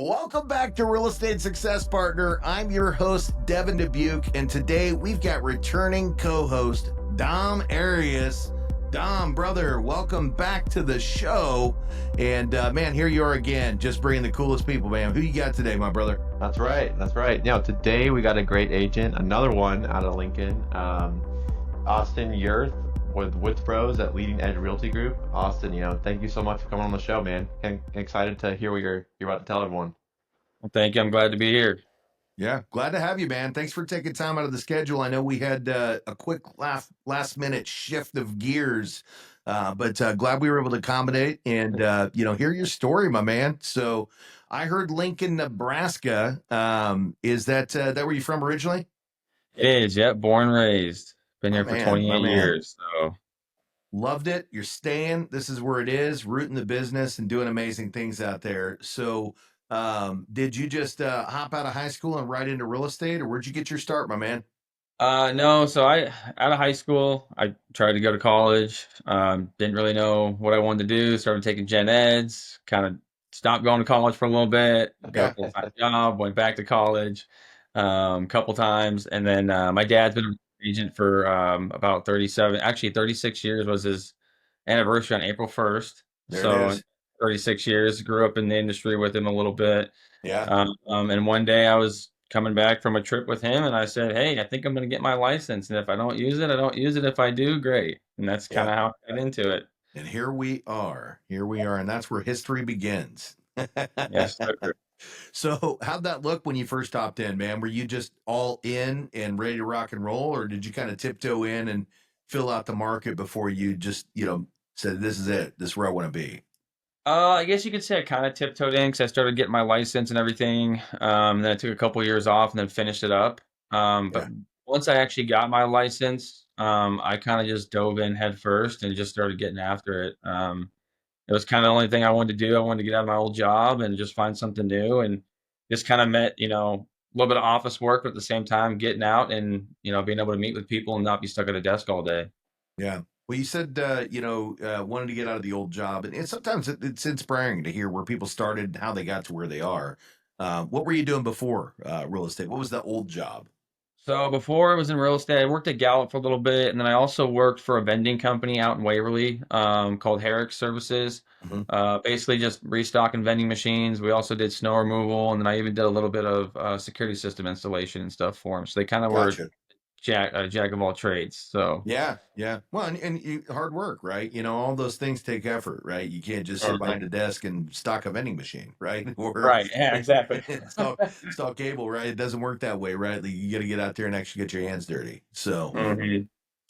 Welcome back to Real Estate Success Partner. I'm your host, Devin Dubuc, and today we've got returning co-host Dom Arias. Dom, brother, welcome back to the show. And man, here you are again, just bringing the coolest people, man. Who you got today, my brother? That's right. That's right. Today we got a great agent, another one out of Lincoln, Austin Yurth with Bros at Leading Edge Realty Group. Austin, thank you so much for coming on the show, man. And excited to hear what you're about to tell everyone. Well, thank you. I'm glad to be here. Yeah, glad to have you, man. Thanks for taking time out of the schedule. I know we had a quick last minute shift of gears, but glad we were able to accommodate and hear your story, my man. So I heard Lincoln, Nebraska. Is that where you from originally? It is. Yep. Born and raised. Been here for Man, 28 years. So loved it. You're staying. This is where it is. Rooting the business and doing amazing things out there. So did you just hop out of high school and right into real estate, or where'd you get your start, my man? no. So out of high school, I tried to go to college. Didn't really know what I wanted to do. Started taking gen eds. Kind of stopped going to college for a little bit. Got a full-time job. Went back to college a couple times, and then my dad's been an agent for about 36 years. Was his anniversary on April 1st. So 36 years. Grew up in the industry with him a little bit. Yeah. And one day I was coming back from a trip with him, and I said, "Hey, I think I'm going to get my license. And if I don't use it, I don't use it. If I do, great." And that's kind of how I got into it. And here we are, and that's where history begins. Yes. So how'd that look when you first hopped in, man? Were you just all in and ready to rock and roll, or did you kind of tiptoe in and fill out the market before you just, said, this is it, this is where I want to be? I guess you could say I kind of tiptoed in because I started getting my license and everything. Then I took a couple years off and then finished it up. But once I actually got my license, I kind of just dove in head first and just started getting after it. It was kind of the only thing I wanted to do. I wanted to get out of my old job and just find something new, and just kind of met, a little bit of office work, but at the same time getting out and, being able to meet with people and not be stuck at a desk all day. Yeah. Well, you said, wanted to get out of the old job, and sometimes it's inspiring to hear where people started, how they got to where they are. What were you doing before real estate? What was the old job? So before I was in real estate, I worked at Gallup for a little bit, and then I also worked for a vending company out in Waverly called Herrick Services. Basically just restocking vending machines. We also did snow removal, and then I even did a little bit of security system installation and stuff for them. So they kind of were jack of all trades. So yeah. Well, and hard work, right? All those things take effort, right? You can't just sit behind a desk and stock a vending machine, right? Right. Yeah, exactly. Stock cable, right? It doesn't work that way, right? Like, you got to get out there and actually get your hands dirty. So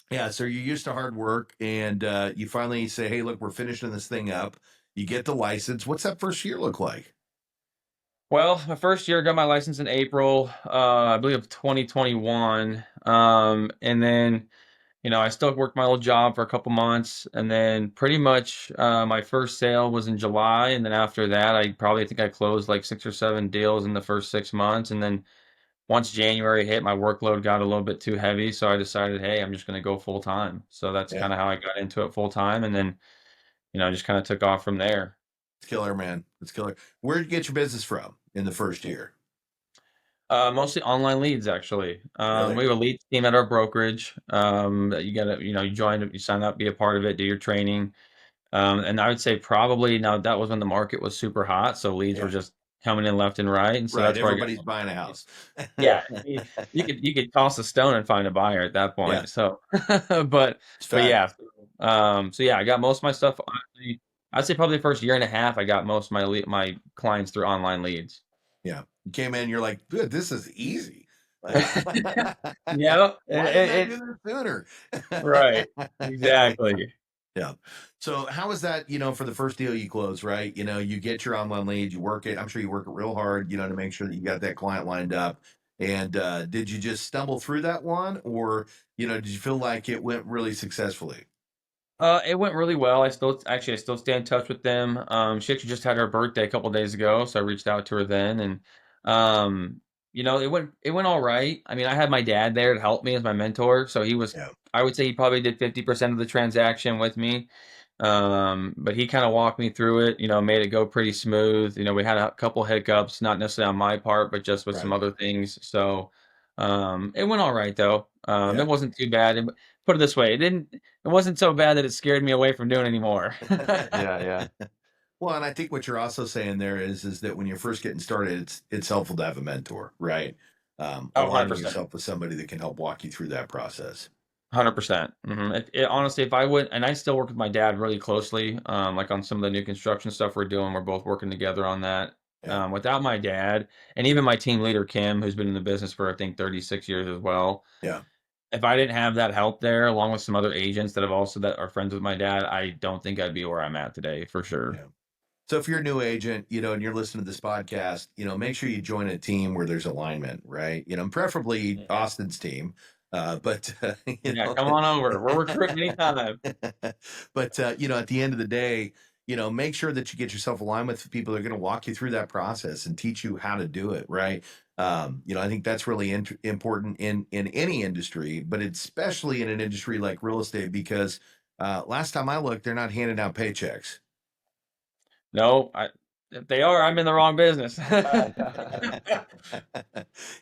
yeah, so you're used to hard work, and you finally say, hey, look, we're finishing this thing up. You get the license. What's that first year look like? Well, my first year, I got my license in April, I believe of 2021. And then, I still worked my old job for a couple months, and then pretty much my first sale was in July. And then after that, I think I closed like 6 or 7 deals in the first 6 months. And then once January hit, my workload got a little bit too heavy. So I decided, hey, I'm just going to go full time. So that's kind of how I got into it full time. And then, just kind of took off from there. It's killer, man. It's killer. Where'd you get your business from in the first year? Mostly online leads, actually. Really? We have a lead team at our brokerage. You gotta, you join, you sign up, be a part of it, do your training. And I would say probably now that was when the market was super hot, so leads were just coming in left and right, and so right. that's where everybody's buying a house. Yeah, you could toss a stone and find a buyer at that point. So, but yeah, so yeah, I got most of my stuff. I'd say probably the first year and a half, I got most of my clients through online leads. Yeah, you came in, you're like, good, this is easy. Yeah, sooner. Right, exactly. Yeah. So how is that, for the first deal you close, right? You get your online lead, you work it. I'm sure you work it real hard, to make sure that you got that client lined up. And did you just stumble through that one, or, did you feel like it went really successfully? It went really well. I still stay in touch with them. She actually just had her birthday a couple days ago, so I reached out to her then, and it went all right. I mean, I had my dad there to help me as my mentor, so he was. I would say he probably did 50% of the transaction with me. But he kind of walked me through it, made it go pretty smooth. We had a couple hiccups, not necessarily on my part, but just with some Right. other things. So it went all right though. Yeah. It wasn't too bad. Put it this way, it wasn't so bad that it scared me away from doing anymore. Yeah, yeah. Well, and I think what you're also saying there is that when you're first getting started, it's helpful to have a mentor, right? Oh, Aligning 100%. yourself with somebody that can help walk you through that process. 100%. Honestly, if I would, and I still work with my dad really closely, like on some of the new construction stuff we're doing, we're both working together on that. Yeah. Without my dad, and even my team leader, Kim, who's been in the business for, I think, 36 years as well, Yeah. if I didn't have that help there, along with some other agents that are friends with my dad, I don't think I'd be where I'm at today, for sure. Yeah. So if you're a new agent, and you're listening to this podcast, make sure you join a team where there's alignment, right? And preferably Yeah. Austin's team. But Yeah, come on over. We're recruiting anytime. but at the end of the day, make sure that you get yourself aligned with the people that are going to walk you through that process and teach you how to do it, right? I think that's really important in any industry, but especially in an industry like real estate, because last time I looked, they're not handing out paychecks. No, if they are, I'm in the wrong business.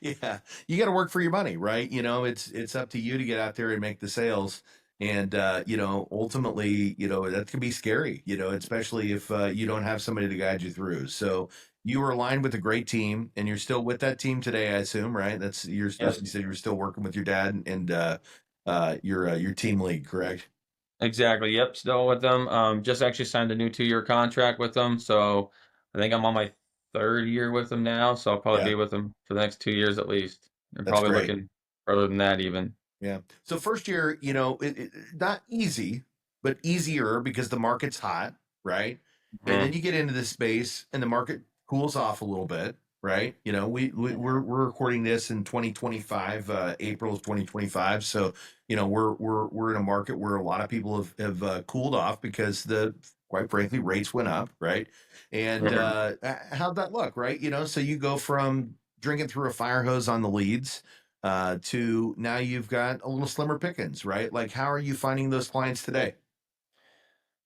Yeah, you got to work for your money, right? It's up to you to get out there and make the sales, and ultimately, that can be scary, especially if you don't have somebody to guide you through. So you were aligned with a great team, and you're still with that team today, I assume, right? You Yep. said you were still working with your dad and your team lead, correct? Exactly. Yep. Still with them. Just actually signed a new 2-year contract with them. So I think I'm on my third year with them now. So I'll probably Yeah, be with them for the next 2 years at least. And that's probably great. looking further than that even. Yeah. So first year, not easy, but easier because the market's hot, right? And then Mhm. you get into this space and the market cools off a little bit, right? We're recording this in 2025, April of 2025. So, we're in a market where a lot of people have cooled off because quite frankly, rates went up, right? And Mhm. how'd that look, right? So you go from drinking through a fire hose on the leads to now you've got a little slimmer pickings, right? Like, how are you finding those clients today?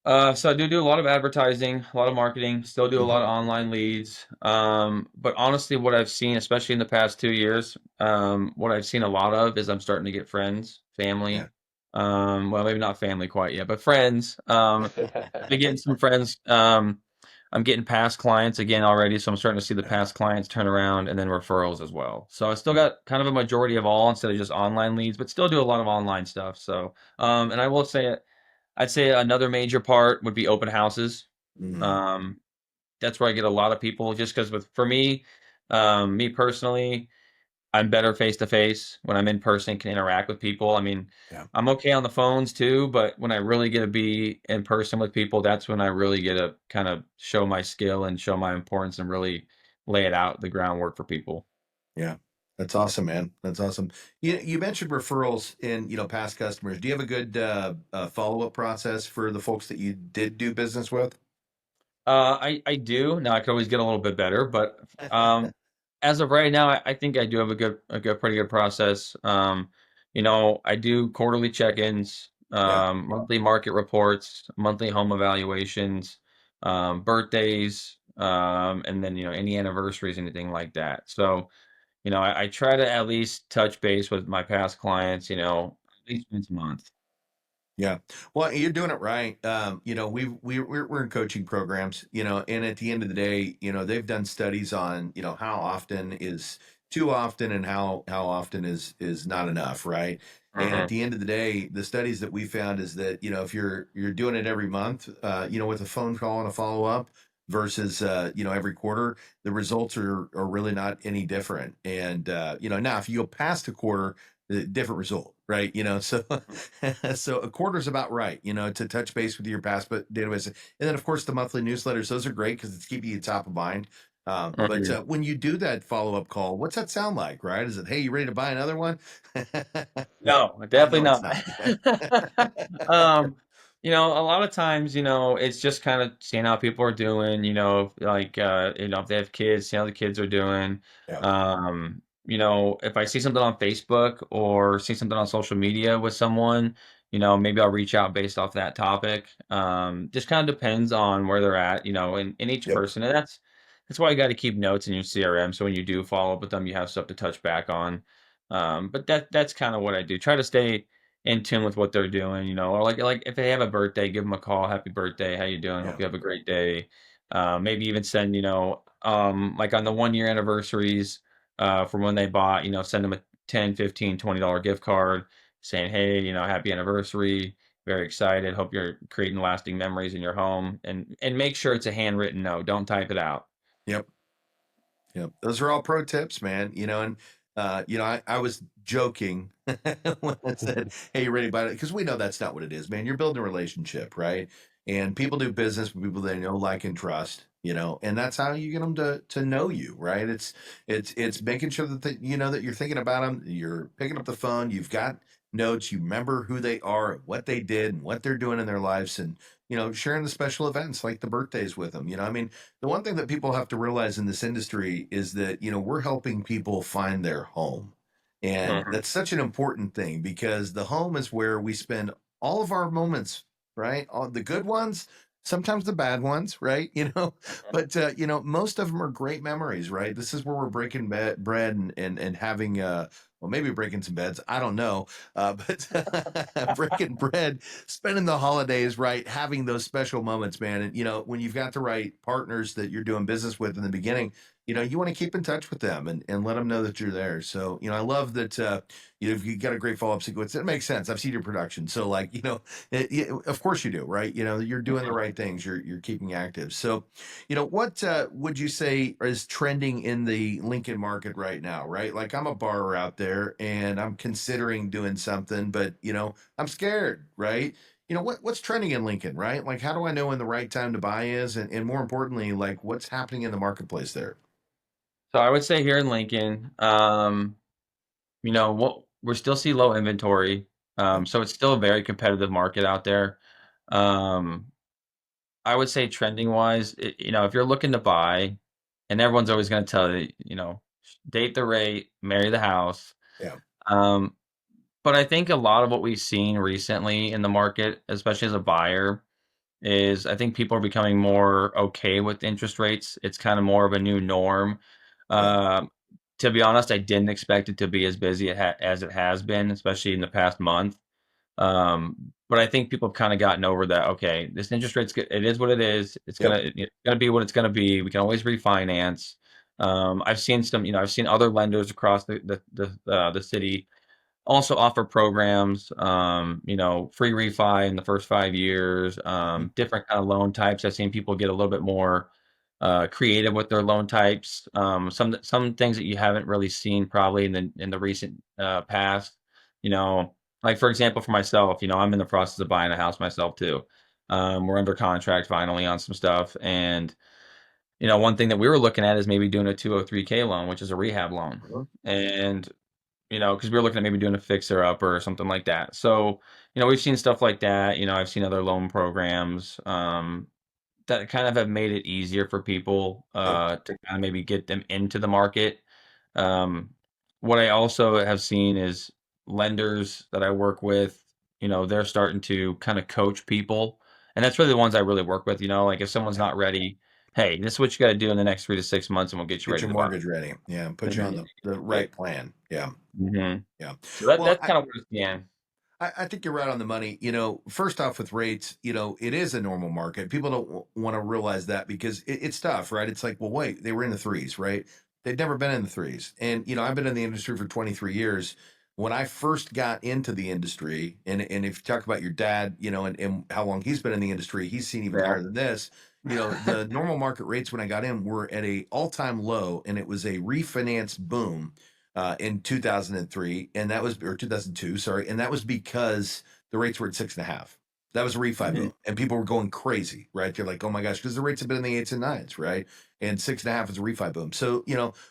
So I do a lot of advertising, a lot of marketing, still do a lot Hmm. of online leads. But honestly, what I've seen, especially in the past 2 years, what I've seen a lot of is I'm starting to get friends, Yeah. family. Well, maybe not family quite yet, but friends. Been getting some friends. I'm getting past clients again already, so I'm starting to see the Yeah. past clients turn around and then referrals as well. So I still Yeah. got kind of a majority of all instead of just online leads, but still do a lot of online stuff. So, and I will say I'd say another major part would be open houses. Mhm. Um, that's where I get a lot of people just because for me, me personally, I'm better face to face when I'm in person, can interact with people. I mean, Yeah. I'm okay on the phones too, but when I really get to be in person with people, that's when I really get to kind of show my skill and show my importance and really lay it out the groundwork for people. Yeah. That's awesome, man. That's awesome. You mentioned referrals in, past customers. Do you have a good follow-up process for the folks that you did do business with? I do. Now I could always get a little bit better, but as of right now, I think I do have pretty good process. I do quarterly check-ins, Yeah. monthly market reports, monthly home evaluations, birthdays, and then any anniversaries, anything like that. So, I try to at least touch base with my past clients, at least once a month. Yeah. Well, you're doing it right. We're in coaching programs, and at the end of the day, they've done studies on, how often is too often and how often is not enough, right? And at Mhm. the end of the day, the studies that we found is that, if you're doing it every month, with a phone call and a follow-up versus every quarter, the results are really not any different. And now if you go past a quarter, different result, right? So so a quarter is about right, to touch base with your past but database. And then of course the monthly newsletters, those are great because it's keeping you top of mind. But Mhm. when you do that follow-up call, what's that sound like, right? Is it, hey, you ready to buy another one? No, I definitely know it's not. not. Um, a lot of times, it's just kind of seeing how people are doing, like, if they have kids, see how the kids are doing. Yeah. If I see something on Facebook or see something on social media with someone, maybe I'll reach out based off that topic. Just kind of depends on where they're at, in each Yep. person. And that's why you got to keep notes in your CRM. So when you do follow up with them, you have stuff to touch back on. But that's kind of what I do. Try to stay in tune with what they're doing, or like if they have a birthday, give them a call. Happy birthday. How you doing? Yeah. Hope you have a great day. Maybe even send, like on the 1 year anniversaries, from when they bought, send them a 10, 15, $20 gift card saying, hey, happy anniversary. Very excited. Hope you're creating lasting memories in your home, and make sure it's a handwritten note. Don't type it out. Yep. Yep. Those are all pro tips, man. And I was joking when I said, "Hey, you ready to buy it?" Because we know that's not what it is, man. You're building a relationship, right? And people do business with people they know, like, and trust. And that's how you get them to know you, right? It's making sure that that you're thinking about them. You're picking up the phone. You've got notes. You remember who they are, what they did, and what they're doing in their lives, and sharing the special events like the birthdays with them. I mean, the one thing that people have to realize in this industry is that we're helping people find their home, and Mhm. that's such an important thing because the home is where we spend all of our moments, right? All the good ones, sometimes the bad ones, right? But most of them are great memories, right? This is where we're breaking bread and having well, maybe breaking some beds, I don't know, but breaking bread, spending the holidays, right? Having those special moments, man. And when you've got the right partners that you're doing business with in the beginning, you want to keep in touch with them and let them know that you're there. So, I love that you got a great follow-up sequence. It makes sense. I've seen your production. So, like, of course you do, right? You're doing the right things. You're keeping active. So, what would you say is trending in the Lincoln market right now, right? Like, I'm a borrower out there and I'm considering doing something, but I'm scared, right? What's trending in Lincoln, right? Like, how do I know when the right time to buy is, and more importantly, like, what's happening in the marketplace there? So I would say here in Lincoln, what we still see low inventory. Yep. So it's still a very competitive market out there. Um, I would say trending wise, if you're looking to buy, and everyone's always going to tell you, date the rate, marry the house. Yeah. Um, but I think a lot of what we've seen recently in the market, especially as a buyer, is I think people are becoming more okay with interest rates. It's kind of more of a new norm. Yeah. Um, to be honest, I didn't expect it to be as busy as it has been, especially in the past month. But I think people have kind of gotten over that. Okay, this interest rate's good. It is what it is. Yep. It's gonna be what it's gonna be. We can always refinance. I've seen I've seen other lenders across the city also offer programs, free refi in the first 5 years, Mhm. different kind of loan types. I've seen people get a little bit more creative with their loan types. Some things that you haven't really seen probably in the recent past. You know, like for example, for myself, I'm in the process of buying a house myself too. We're under contract finally on some stuff, and one thing that we were looking at is maybe doing a 203K loan, which is a rehab loan, Mhm. and because we were looking at maybe doing a fixer up or something like that. So, we've seen stuff like that. I've seen other loan programs that kind of have made it easier for people Yep. to kind of maybe get them into the market. Um, what I also have seen is lenders that I work with, they're starting to kind of coach people. And that's really the ones I really work with. Like if someone's Yeah. not ready, hey, this is what you got to do in the next 3 to 6 months and we'll get you Get ready your to buy. mortgage ready. Yeah. Put you on the Right. right plan. Yeah. hmm Yeah. So Well, that's kind of what it's began. I think you're right on the money. First off, with rates, it is a normal market. People don't want to realize that because it's tough, right? It's like, well, wait, they were in the threes, right? They'd never been in the threes. And, I've been in the industry for 23 years. When I first got into the industry, and if you talk about your dad, and how long he's been in the industry, he's seen even Yeah. higher than this. The normal market rates when I got in were at a all-time low, and it was a refinance boom in 2003, and that was, or 2002, sorry, and that was because the rates were at 6.5. That was a refi Mhm. boom, and people were going crazy, right? They're like, oh my gosh, because the rates have been in the eights and nines, right? And 6.5 is a refi boom. So,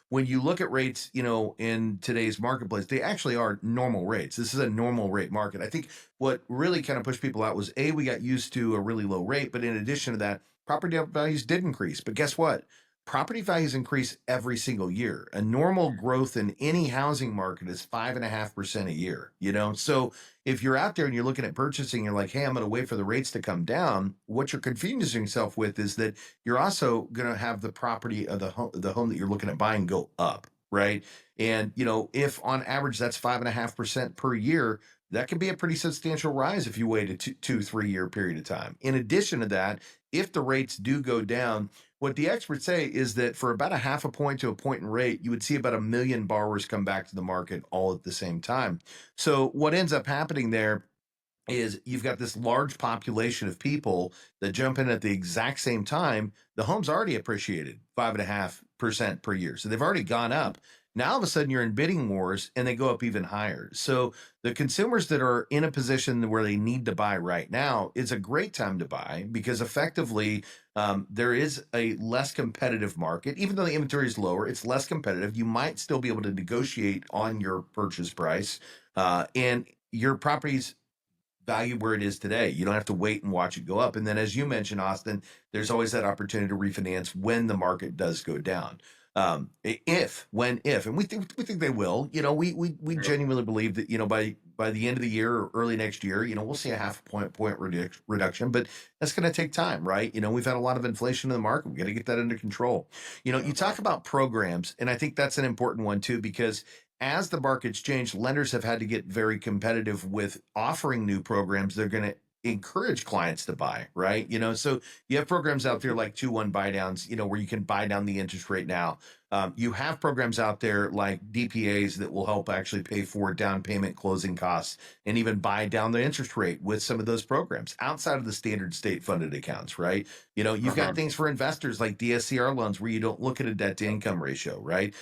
when you look at rates, in today's marketplace, they actually are normal rates. This is a normal rate market. I think what really kind of pushed people out was we got used to a really low rate, but in addition to that, property values did increase. But guess what? property values increase every single year. A normal growth in any housing market is 5.5% a year, So if you're out there and you're looking at purchasing, you're like, hey, I'm going to wait for the rates to come down. What you're confusing yourself with is that you're also going to have the property of the home that you're looking at buying go up, right? And if on average that's 5.5% per year, that can be a pretty substantial rise if you wait a 2, 3 year period of time. In addition to that, if the rates do go down, what the experts say is that for about a half a point to a point in rate, you would see about 1 million borrowers come back to the market all at the same time. So what ends up happening there is you've got this large population of people that jump in at the exact same time. The home's already appreciated 5.5% per year. So they've already gone up. Now all of a sudden you're in bidding wars and they go up even higher. So the consumers that are in a position where they need to buy right now, it's a great time to buy because effectively there is a less competitive market. Even though the inventory is lower, it's less competitive. You might still be able to negotiate on your purchase price. And your property's value where it is today. You don't have to wait and watch it go up. And then, as you mentioned, Austin, there's always that opportunity to refinance when the market does go down. If, and we think they will. We genuinely believe that by the end of the year or early next year, we'll see a half point reduction, but that's going to take time, right? We've had a lot of inflation in the market. We got to get that under control. You talk about programs, and I think that's an important one too, because as the market's changed, lenders have had to get very competitive with offering new programs. They're going to encourage clients to buy, right? So you have programs out there like 2-1 buy downs, where you can buy down the interest rate now. You have programs out there like DPAs that will help actually pay for down payment, closing costs, and even buy down the interest rate with some of those programs outside of the standard state funded accounts, right? You've got things for investors like DSCR loans where you don't look at a debt to income ratio, right?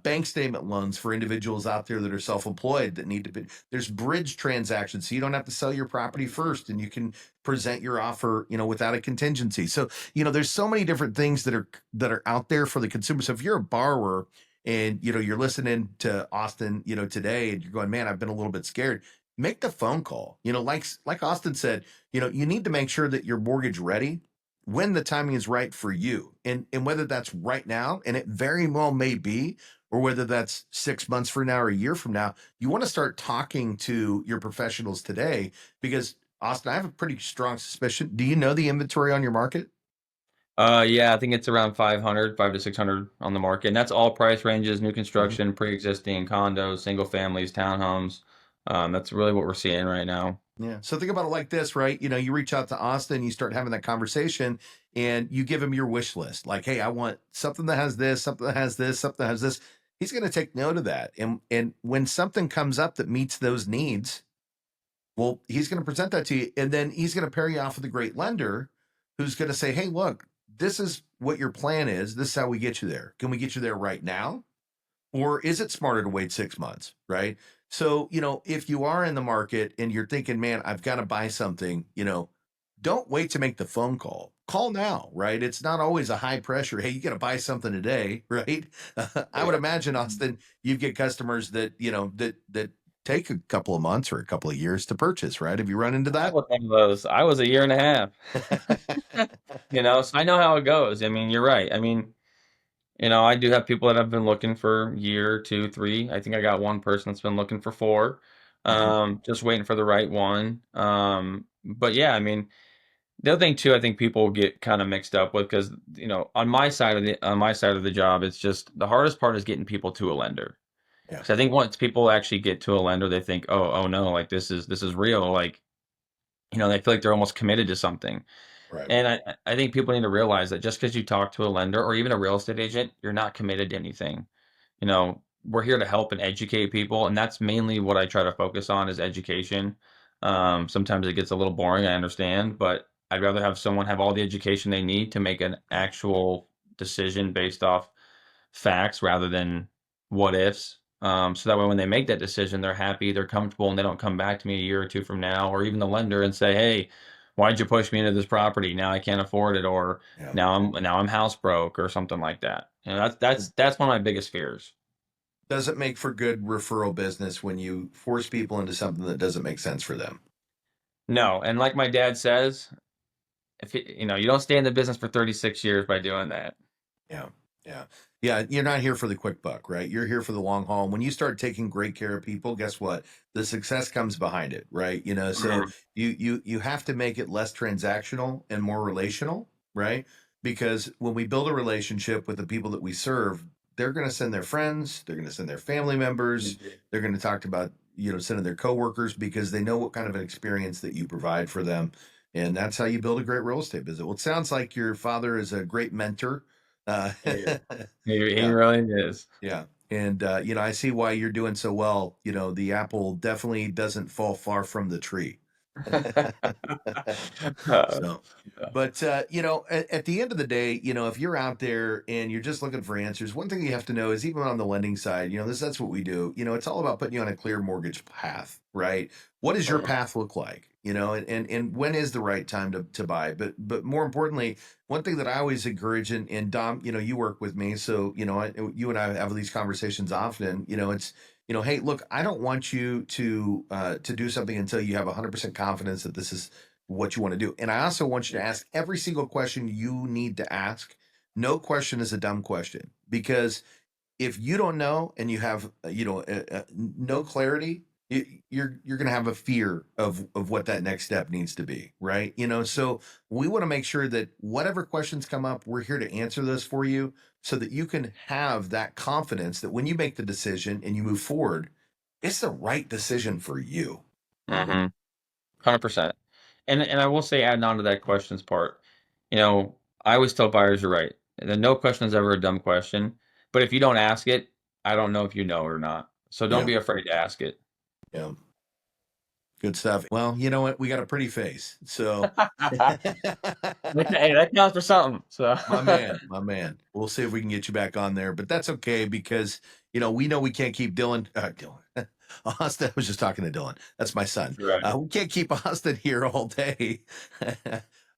Bank statement loans for individuals out there that are self-employed that need to be, there's bridge transactions. So you don't have to sell your property first and you can present your offer, without a contingency. So, there's so many different things that are out there for the consumer. So if you're a borrower and, you're listening to Austin, today and you're going, man, I've been a little bit scared, make the phone call. Like Austin said, you need to make sure that you're mortgage ready when the timing is right for you. And whether that's right now, and it very well may be, or whether that's 6 months from now or a year from now, you want to start talking to your professionals today because Austin, I have a pretty strong suspicion. Do you know the inventory on your market? Yeah, I think it's around 5 to 600 on the market, and that's all price ranges, new Mhm. construction, pre-existing condos, single families, townhomes. That's really what we're seeing right now. Yeah. So think about it like this, right? You reach out to Austin, you start having that conversation, and you give him your wish list. Like, hey, I want something that has this, something that has this, something that has this. He's going to take note of that. And when something comes up that meets those needs, well, he's going to present that to you, and then he's going to pair you off with a great lender who's going to say, hey, look, this is what your plan is. This is how we get you there. Can we get you there right now? Or is it smarter to wait 6 months? Right. So, if you are in the market and you're thinking, man, I've got to buy something, don't wait to make the phone call. Call now, right? It's not always a high pressure. Hey, you got to buy something today, right? I would imagine, Austin, you get customers that, that take a couple of months or a couple of years to purchase, right? Have you run into I that? was one of those. I was a year and a half. So I know how it goes. I mean, you're right. I mean, I do have people that have been looking for a year, 2, 3. I think I got one person that's been looking for 4. Mhm. Just waiting for the right one. But yeah, I mean, the other thing too, I think people get kind of mixed up with because on my side of the job, it's just the hardest part is getting people to a lender. Yeah. Because I think once people actually get to a lender, they think, oh no, like this is real. Like, they feel like they're almost committed to something. Right. And I think people need to realize that just because you talk to a lender or even a real estate agent, you're not committed to anything. We're here to help and educate people, and that's mainly what I try to focus on is education. Sometimes it gets a little boring, I understand, but I'd rather have someone have all the education they need to make an actual decision based off facts rather than what ifs. So that way, when they make that decision, they're happy, they're comfortable, and they don't come back to me a year or two from now, or even the lender and say, "Hey, why'd you push me into this property? Now I can't afford it, or Yeah. now I'm house broke, or something like that." That's one of my biggest fears. Doesn't make for good referral business when you force people into something that doesn't make sense for them. No, and like my dad says, if you don't stay in the business for 36 years by doing that. Yeah. Yeah. Yeah. You're not here for the quick buck, right? You're here for the long haul. When you start taking great care of people, guess what? The success comes behind it, right? So Mhm. you have to make it less transactional and more relational, right? Because when we build a relationship with the people that we serve, they're going to send their friends, they're going to send their family members, they're going to talk about, sending their coworkers because they know what kind of an experience that you provide for them. And that's how you build a great real estate business. Well, it sounds like your father is a great mentor. uh, Yeah. He yeah, really is. yeah. And, I see why you're doing so well. The apple definitely doesn't fall far from the tree. Uh, So, but at the end of the day, if you're out there and you're just looking for answers, one thing you have to know is even on the lending side, that's what we do. It's all about putting you on a clear mortgage path, right? What does your path look like? And when is the right time to buy? But more importantly, one thing that I always encourage, and Dom, you work with me, so you and I have these conversations often. It's hey, look, I don't want you to do something until you have 100% confidence that this is what you want to do. And I also want you to ask every single question you need to ask. No question is a dumb question, because if you don't know and you have no clarity, you're going to have a fear of what that next step needs to be, right? So we want to make sure that whatever questions come up, we're here to answer those for you, so that you can have that confidence that when you make the decision and you move forward, it's the right decision for you. 100%. And I will say, adding on to that questions part, I always tell buyers you're right. No question is ever a dumb question. But if you don't ask it, I don't know if you know or not. So don't Yeah, be afraid to ask it. yeah. Good stuff. Well, you know what? We got a pretty face. So Hey, that counts for something. So my man, my man. We'll see if we can get you back on there, but that's okay because we know we can't keep Dylan. Austin. I was just talking to Dylan. That's my son. right. We can't keep Austin here all day.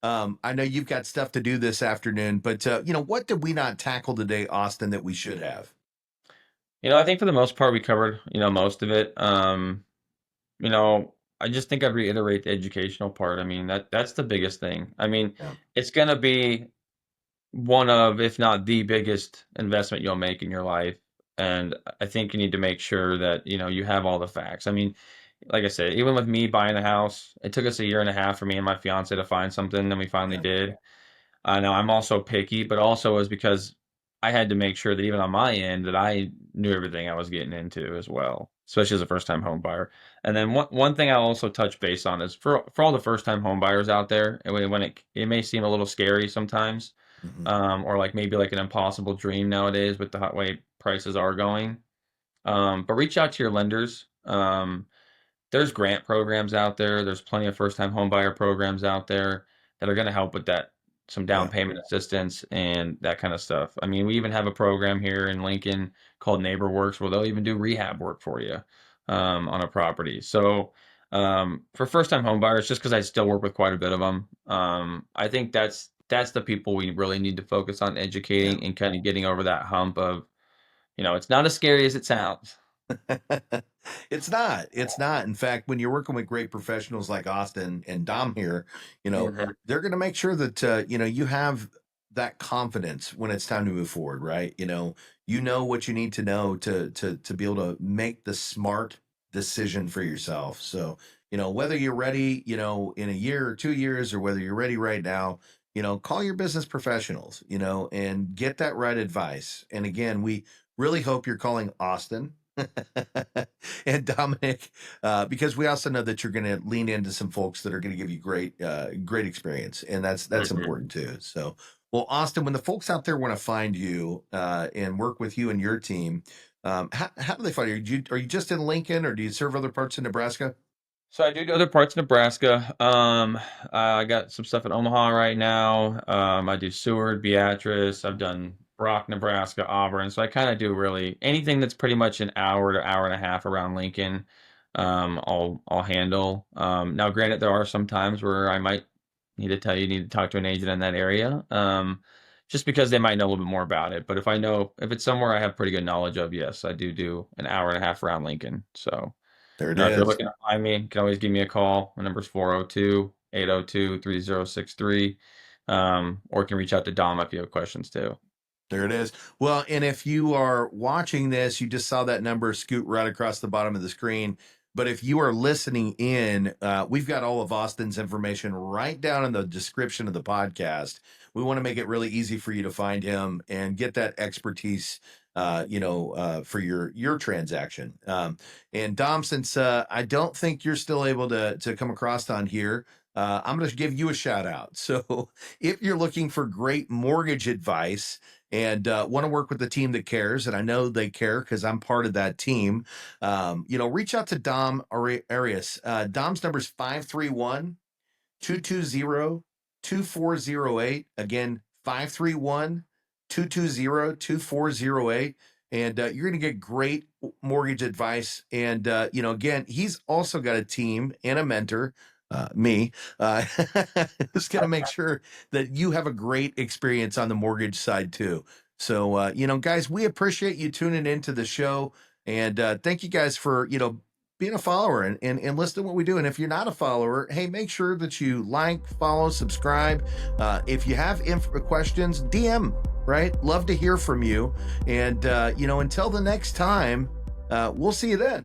I know you've got stuff to do this afternoon, but what did we not tackle today, Austin, that we should have? I think for the most part we covered, most of it. You know, I just think I'd reiterate the educational part. I mean, that's the biggest thing. I mean, Yeah, it's gonna be one of, if not the biggest investment you'll make in your life. And I think you need to make sure that, you have all the facts. I mean, like I said, even with me buying a house, it took us a year and a half for me and my fiance to find something, and we finally yeah, did. Now I'm also picky, but also is because I had to make sure that even on my end that I knew everything I was getting into as well, especially as a first time home buyer. And then one thing I'll also touch base on is for all the first time home buyers out there, and when it may seem a little scary sometimes, mhm, or like maybe like an impossible dream nowadays with the hot way prices are going. But reach out to your lenders. There's grant programs out there. There's plenty of first-time homebuyer programs out there that are going to help with that, some down yeah, payment assistance and that kind of stuff. I mean, we even have a program here in Lincoln called Neighbor Works where they'll even do rehab work for you on a property. So for first-time homebuyers, just because I still work with quite a bit of them, I think that's the people we really need to focus on yeah. educating and kind of getting over that hump of, it's not as scary as it sounds. It's not. It's not. In fact, when you're working with great professionals like Austin and Dom here, Mhm. they're going to make sure that you have that confidence when it's time to move forward, right? You know what you need to know to be able to make the smart decision for yourself. So, whether you're ready, in a year or 2 years, or whether you're ready right now, call your business professionals, and get that right advice. And again, we really hope you're calling Austin and Dominic, because we also know that you're going to lean into some folks that are going to give you great experience, and that's Mhm. important too. So, well, Austin, when the folks out there want to find you and work with you and your team, how do they find you? Are you just in Lincoln, or do you serve other parts of Nebraska? So I do other parts of Nebraska. I got some stuff in Omaha right now. I do Seward, Beatrice. I've done Brock, Nebraska, Auburn. So I kind of do really anything that's pretty much an hour to hour and a half around Lincoln. I'll handle. Now, granted, there are some times where I might need to talk to an agent in that area. Just because they might know a little bit more about it. But if it's somewhere I have pretty good knowledge of, yes, I do an hour and a half around Lincoln. So. There it If you're is. looking to find me, you can always give me a call. My number's 402-802-3063. Or you can reach out to Dom if you have questions too. There it is. Well, and if you are watching this, you just saw that number scoot right across the bottom of the screen. But if you are listening in, we've got all of Austin's information right down in the description of the podcast. We want to make it really easy for you to find him and get that expertise, for your transaction. And Dom, since I don't think you're still able to come across on here, I'm going to give you a shout out. So if you're looking for great mortgage advice and want to work with the team that cares, and I know they care because I'm part of that team, reach out to Dom Arias. Dom's number is 531-220-2408. Again, 531-220-2408. And you're going to get great mortgage advice. And, again, he's also got a team and a mentor, me, who's going to make sure that you have a great experience on the mortgage side too. So, guys, we appreciate you tuning into the show. And thank you guys for, being a follower and listening to what we do. And if you're not a follower, hey, make sure that you like, follow, subscribe. If you have questions, DM, right? Love to hear from you. And, until the next time, we'll see you then.